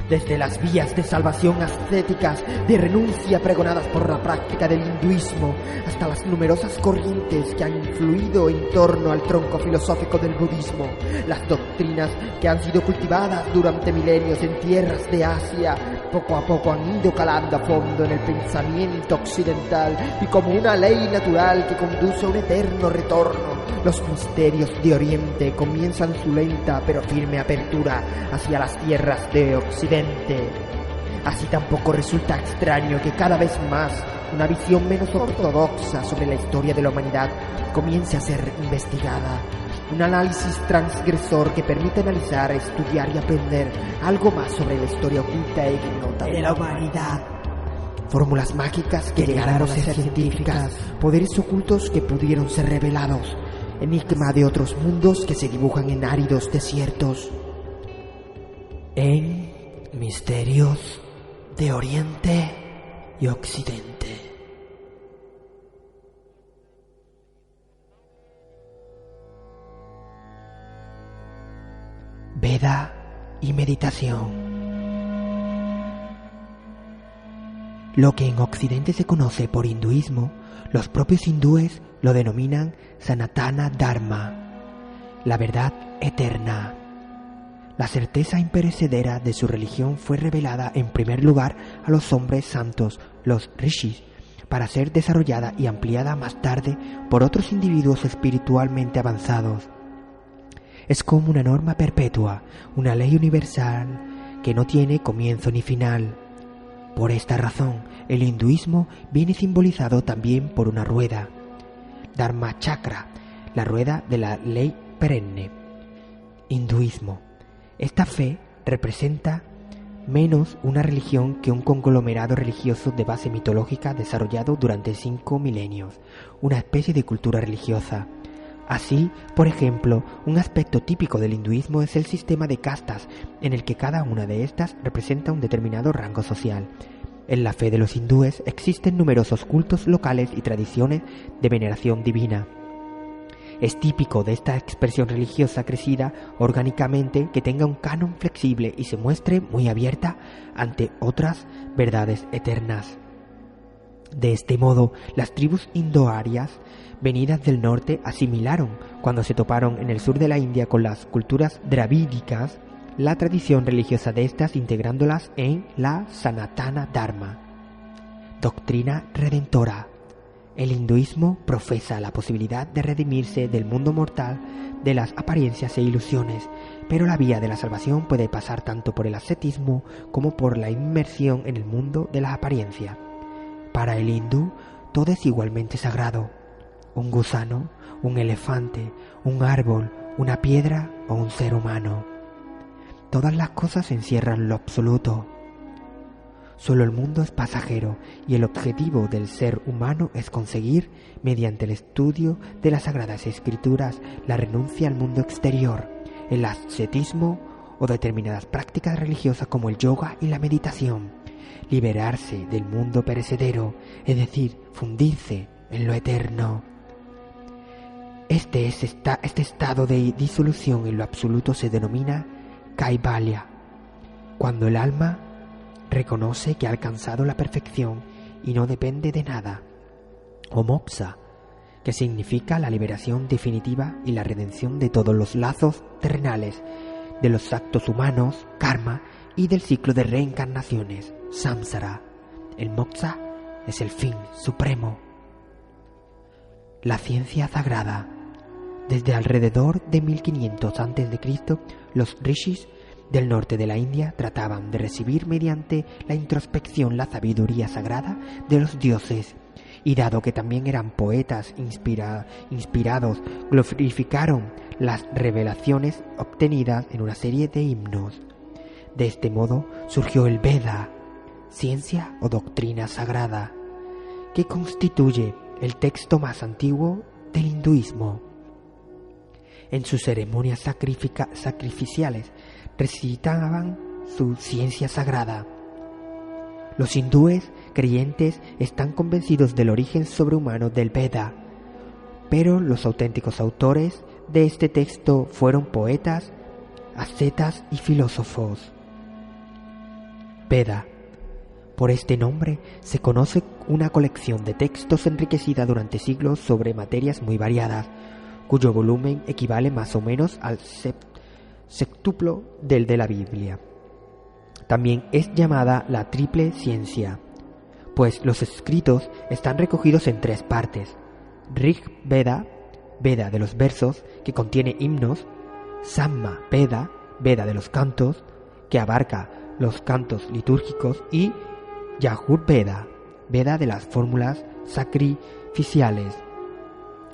Desde las vías de salvación ascéticas, de renuncia pregonadas por la práctica del hinduismo, hasta las numerosas corrientes que han influido en torno al tronco filosófico del budismo, las doctrinas que han sido cultivadas durante milenios en tierras de Asia, poco a poco han ido calando a fondo en el pensamiento occidental y como una ley natural que conduce a un eterno retorno, los misterios de Oriente comienzan su lenta pero firme apertura hacia las tierras de Occidente. Así tampoco resulta extraño que cada vez más una visión menos ortodoxa sobre la historia de la humanidad comience a ser investigada. Un análisis transgresor que permite analizar, estudiar y aprender algo más sobre la historia oculta e ignota de la humanidad. Fórmulas mágicas que llegaron a ser científicas, poderes ocultos que pudieron ser revelados, enigma de otros mundos que se dibujan en áridos desiertos. En Misterios de Oriente y Occidente. Veda y meditación. Lo que en Occidente se conoce por hinduismo, los propios hindúes lo denominan Sanatana Dharma, la verdad eterna. La certeza imperecedera de su religión fue revelada en primer lugar a los hombres santos, los rishis, para ser desarrollada y ampliada más tarde por otros individuos espiritualmente avanzados. Es como una norma perpetua, una ley universal que no tiene comienzo ni final. Por esta razón, el hinduismo viene simbolizado también por una rueda, Dharma Chakra, la rueda de la ley perenne. Hinduismo. Esta fe representa menos una religión que un conglomerado religioso de base mitológica desarrollado durante 5 milenios, una especie de cultura religiosa. Así, por ejemplo, un aspecto típico del hinduismo es el sistema de castas, en el que cada una de estas representa un determinado rango social. En la fe de los hindúes existen numerosos cultos locales y tradiciones de veneración divina. Es típico de esta expresión religiosa crecida orgánicamente que tenga un canon flexible y se muestre muy abierta ante otras verdades eternas. De este modo, las tribus indoarias venidas del norte asimilaron, cuando se toparon en el sur de la India con las culturas dravídicas, la tradición religiosa de estas, integrándolas en la Sanatana Dharma, doctrina redentora. El hinduismo profesa la posibilidad de redimirse del mundo mortal de las apariencias e ilusiones, pero la vía de la salvación puede pasar tanto por el ascetismo como por la inmersión en el mundo de las apariencias. Para el hindú, todo es igualmente sagrado. Un gusano, un elefante, un árbol, una piedra o un ser humano. Todas las cosas encierran lo absoluto. Solo el mundo es pasajero y el objetivo del ser humano es conseguir, mediante el estudio de las Sagradas Escrituras, la renuncia al mundo exterior, el ascetismo o determinadas prácticas religiosas como el yoga y la meditación, liberarse del mundo perecedero, es decir, fundirse en lo eterno. Este estado de disolución en lo absoluto se denomina Kaivalya, cuando el alma reconoce que ha alcanzado la perfección y no depende de nada, o moksha, que significa la liberación definitiva y la redención de todos los lazos terrenales, de los actos humanos, karma, y del ciclo de reencarnaciones, samsara. El moksha es el fin supremo. La ciencia sagrada. Desde alrededor de 1500 a.C., los rishis del norte de la India trataban de recibir mediante la introspección la sabiduría sagrada de los dioses, y dado que también eran poetas inspirados, glorificaron las revelaciones obtenidas en una serie de himnos. De este modo surgió el Veda, ciencia o doctrina sagrada, que constituye el texto más antiguo del hinduismo. En sus ceremonias sacrificiales recitaban su ciencia sagrada. Los hindúes creyentes están convencidos del origen sobrehumano del Veda, pero los auténticos autores de este texto fueron poetas, ascetas y filósofos. Veda. Por este nombre se conoce una colección de textos enriquecida durante siglos sobre materias muy variadas, cuyo volumen equivale más o menos al sextuplo del de la Biblia. También es llamada la triple ciencia, pues los escritos están recogidos en 3 partes: Rig Veda, Veda de los versos, que contiene himnos; Samma Veda, Veda de los cantos, que abarca los cantos litúrgicos; y Yajur Veda, Veda de las fórmulas sacrificiales.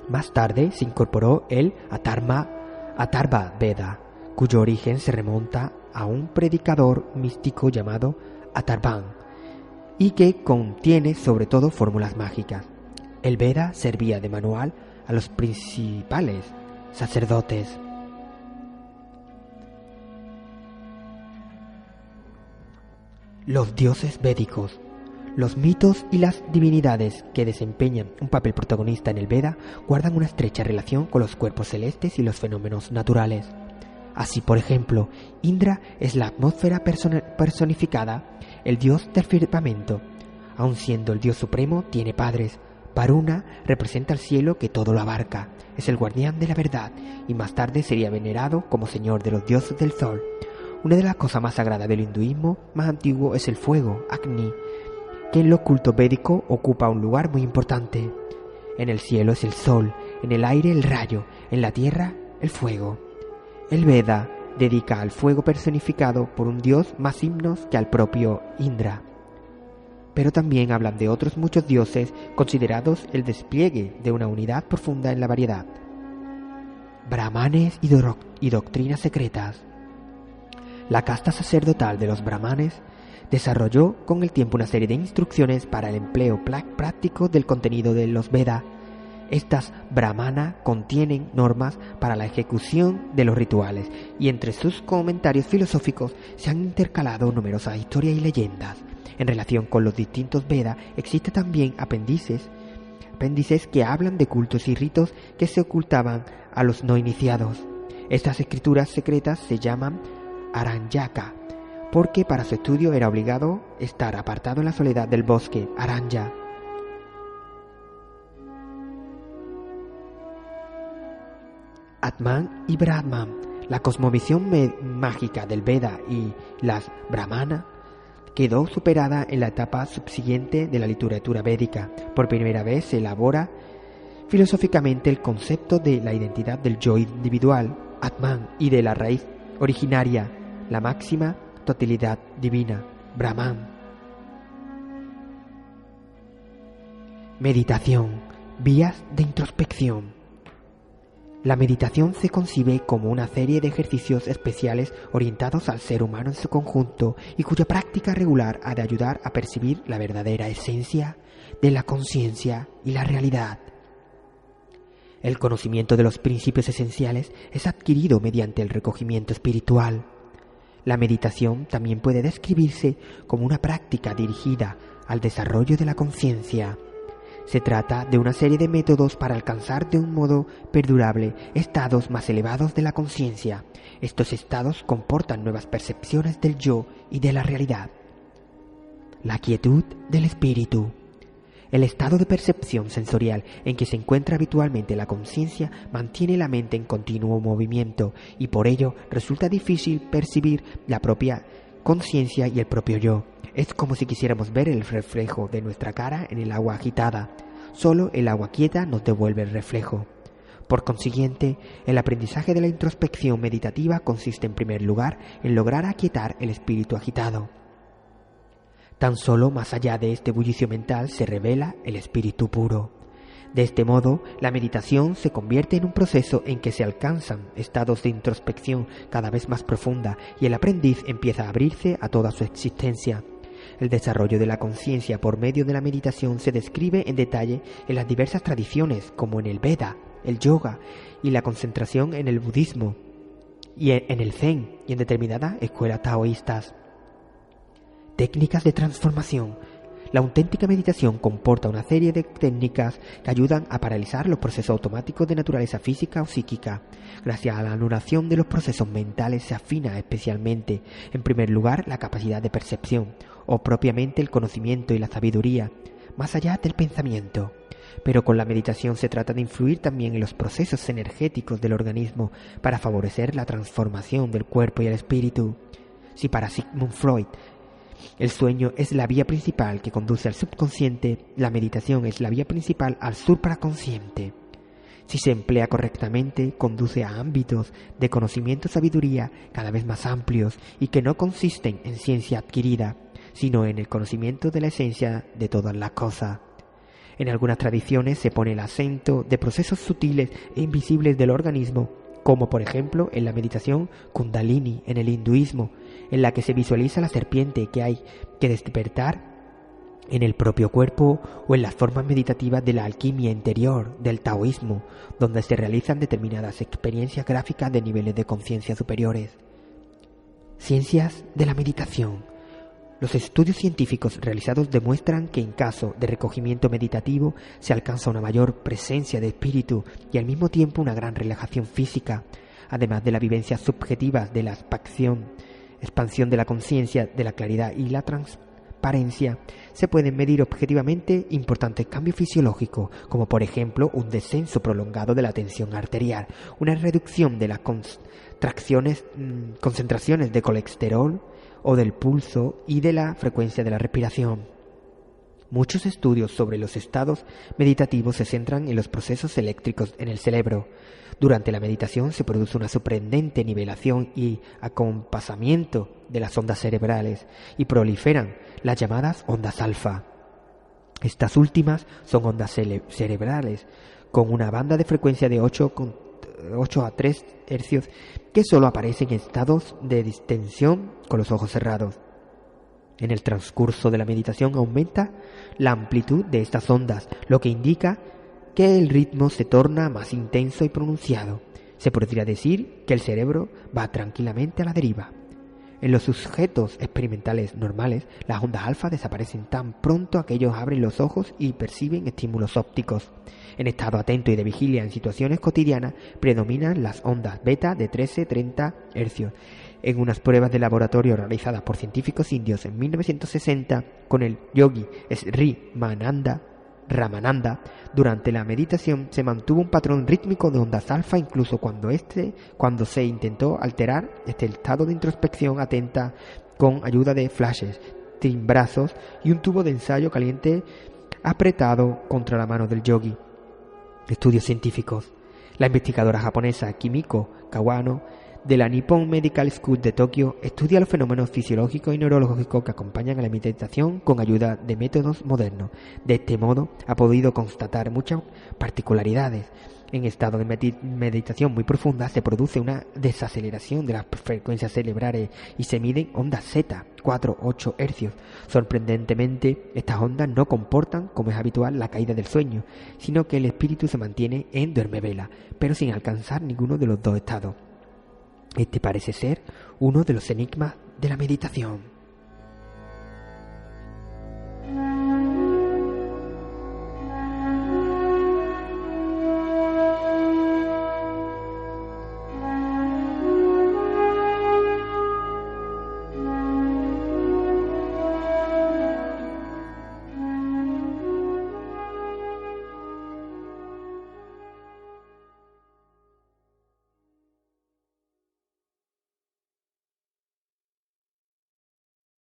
Más tarde se incorporó el Atharva Veda, cuyo origen se remonta a un predicador místico llamado Atharvan, y que contiene sobre todo fórmulas mágicas. El Veda servía de manual a los principales sacerdotes. Los dioses védicos. Los mitos y las divinidades que desempeñan un papel protagonista en el Veda guardan una estrecha relación con los cuerpos celestes y los fenómenos naturales. Así, por ejemplo, Indra es la atmósfera personificada, el dios del firmamento. Aun siendo el dios supremo, tiene padres. Varuna representa el cielo que todo lo abarca, es el guardián de la verdad y más tarde sería venerado como señor de los dioses del sol. Una de las cosas más sagradas del hinduismo más antiguo es el fuego, Agni, que en lo culto védico ocupa un lugar muy importante. En el cielo es el sol, en el aire el rayo, en la tierra el fuego. El Veda dedica al fuego personificado por un dios más himnos que al propio Indra. Pero también hablan de otros muchos dioses considerados el despliegue de una unidad profunda en la variedad. Brahmanes y doctrinas secretas. La casta sacerdotal de los brahmanes desarrolló con el tiempo una serie de instrucciones para el empleo práctico del contenido de los Veda. Estas brahmana contienen normas para la ejecución de los rituales y entre sus comentarios filosóficos se han intercalado numerosas historias y leyendas. En relación con los distintos Veda existen también apéndices que hablan de cultos y ritos que se ocultaban a los no iniciados. Estas escrituras secretas se llaman Aranyaka, porque para su estudio era obligado estar apartado en la soledad del bosque Aranya. Atman y Brahman. La cosmovisión mágica del Veda y las Brahmana quedó superada en la etapa subsiguiente de la literatura védica. Por primera vez se elabora filosóficamente el concepto de la identidad del yo individual, Atman, y de la raíz originaria, la máxima totalidad divina, Brahman. Meditación, vías de introspección. La meditación se concibe como una serie de ejercicios especiales orientados al ser humano en su conjunto y cuya práctica regular ha de ayudar a percibir la verdadera esencia de la conciencia y la realidad. El conocimiento de los principios esenciales es adquirido mediante el recogimiento espiritual. La meditación también puede describirse como una práctica dirigida al desarrollo de la conciencia. Se trata de una serie de métodos para alcanzar de un modo perdurable estados más elevados de la conciencia. Estos estados comportan nuevas percepciones del yo y de la realidad. La quietud del espíritu. El estado de percepción sensorial en que se encuentra habitualmente la conciencia mantiene la mente en continuo movimiento y por ello resulta difícil percibir la propia conciencia y el propio yo. Es como si quisiéramos ver el reflejo de nuestra cara en el agua agitada. Solo el agua quieta nos devuelve el reflejo. Por consiguiente, el aprendizaje de la introspección meditativa consiste en primer lugar en lograr aquietar el espíritu agitado. Tan solo más allá de este bullicio mental se revela el espíritu puro. De este modo, la meditación se convierte en un proceso en que se alcanzan estados de introspección cada vez más profunda y el aprendiz empieza a abrirse a toda su existencia. El desarrollo de la conciencia por medio de la meditación se describe en detalle en las diversas tradiciones, como en el Veda, el yoga y la concentración en el budismo, y en el zen y en determinadas escuelas taoístas. Técnicas de transformación. La auténtica meditación comporta una serie de técnicas que ayudan a paralizar los procesos automáticos de naturaleza física o psíquica. Gracias a la anulación de los procesos mentales se afina especialmente, en primer lugar, la capacidad de percepción, o propiamente el conocimiento y la sabiduría, más allá del pensamiento. Pero con la meditación se trata de influir también en los procesos energéticos del organismo para favorecer la transformación del cuerpo y el espíritu. Si para Sigmund Freud el sueño es la vía principal que conduce al subconsciente, la meditación es la vía principal al supraconsciente. Si se emplea correctamente, conduce a ámbitos de conocimiento y sabiduría cada vez más amplios y que no consisten en ciencia adquirida, sino en el conocimiento de la esencia de todas las cosas. En algunas tradiciones se pone el acento de procesos sutiles e invisibles del organismo, como por ejemplo en la meditación Kundalini en el hinduismo, en la que se visualiza la serpiente que hay que despertar en el propio cuerpo, o en las formas meditativas de la alquimia interior del taoísmo, donde se realizan determinadas experiencias gráficas de niveles de conciencia superiores. Ciencias de la meditación. Los estudios científicos realizados demuestran que en caso de recogimiento meditativo se alcanza una mayor presencia de espíritu y al mismo tiempo una gran relajación física, además de la vivencia subjetiva de la expansión de la conciencia, de la claridad y la transparencia. Se pueden medir objetivamente importantes cambios fisiológicos, como por ejemplo un descenso prolongado de la tensión arterial, una reducción de las concentraciones de colesterol o del pulso y de la frecuencia de la respiración. Muchos estudios sobre los estados meditativos se centran en los procesos eléctricos en el cerebro. Durante la meditación se produce una sorprendente nivelación y acompasamiento de las ondas cerebrales y proliferan las llamadas ondas alfa. Estas últimas son ondas cerebrales con una banda de frecuencia de 8 a 3 hercios que solo aparecen en estados de distensión con los ojos cerrados. En el transcurso de la meditación aumenta la amplitud de estas ondas, lo que indica que el ritmo se torna más intenso y pronunciado. Se podría decir que el cerebro va tranquilamente a la deriva. En los sujetos experimentales normales, las ondas alfa desaparecen tan pronto aquellos abren los ojos y perciben estímulos ópticos. En estado atento y de vigilia en situaciones cotidianas, predominan las ondas beta de 13-30 hercios. En unas pruebas de laboratorio realizadas por científicos indios en 1960 con el yogi Sri Ramananda, durante la meditación se mantuvo un patrón rítmico de ondas alfa incluso cuando se intentó alterar este estado de introspección atenta con ayuda de flashes, timbrazos y un tubo de ensayo caliente apretado contra la mano del yogi. Estudios científicos. La investigadora japonesa Kimiko Kawano de la Nippon Medical School de Tokio estudia los fenómenos fisiológicos y neurológicos que acompañan a la meditación con ayuda de métodos modernos. De este modo ha podido constatar muchas particularidades. En estado de meditación muy profunda se produce una desaceleración de las frecuencias cerebrales y se miden ondas Z, 4-8 hercios. Sorprendentemente, estas ondas no comportan, como es habitual, la caída del sueño, sino que el espíritu se mantiene en duermevela, pero sin alcanzar ninguno de los dos estados. Este parece ser uno de los enigmas de la meditación.